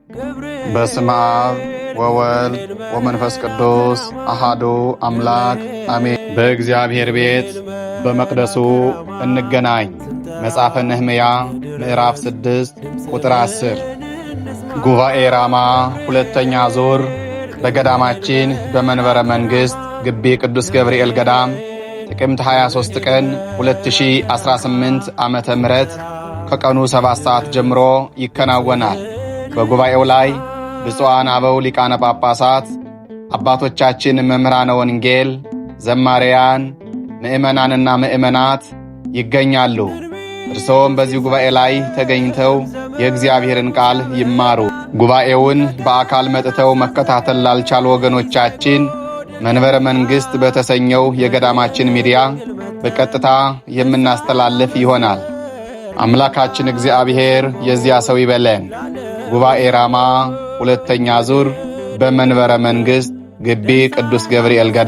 በስመ አብ ወወልድ ወመንፈስ ቅዱስ አሃዱ አምላክ አሜን። በእግዚአብሔር ቤት በመቅደሱ እንገናኝ። መጽሐፈ ነህምያ ምዕራፍ 6 ቁጥር 10። ጉባኤ ራማ ሁለተኛ ዙር በገዳማችን በመንበረ መንግሥት ግቢ ቅዱስ ገብርኤል ገዳም ጥቅምት 23 ቀን 2018 ዓመተ ምህረት ከቀኑ 7 ሰዓት ጀምሮ ይከናወናል። በጉባኤው ላይ ብፁዓን አበው ሊቃነ ጳጳሳት፣ አባቶቻችን መምህራነ ወንጌል፣ ዘማሪያን፣ ምእመናንና ምእመናት ይገኛሉ። እርሶም በዚህ ጉባኤ ላይ ተገኝተው የእግዚአብሔርን ቃል ይማሩ። ጉባኤውን በአካል መጥተው መከታተል ላልቻሉ ወገኖቻችን መንበረ መንግሥት በተሰኘው የገዳማችን ሚዲያ በቀጥታ የምናስተላልፍ ይሆናል። አምላካችን እግዚአብሔር የዚያ ሰው ይበለን። ጉባኤ ራማ ሁለተኛ ዙር በመንበረ መንግሥት ግቢ ቅዱስ ገብርኤል ገዳም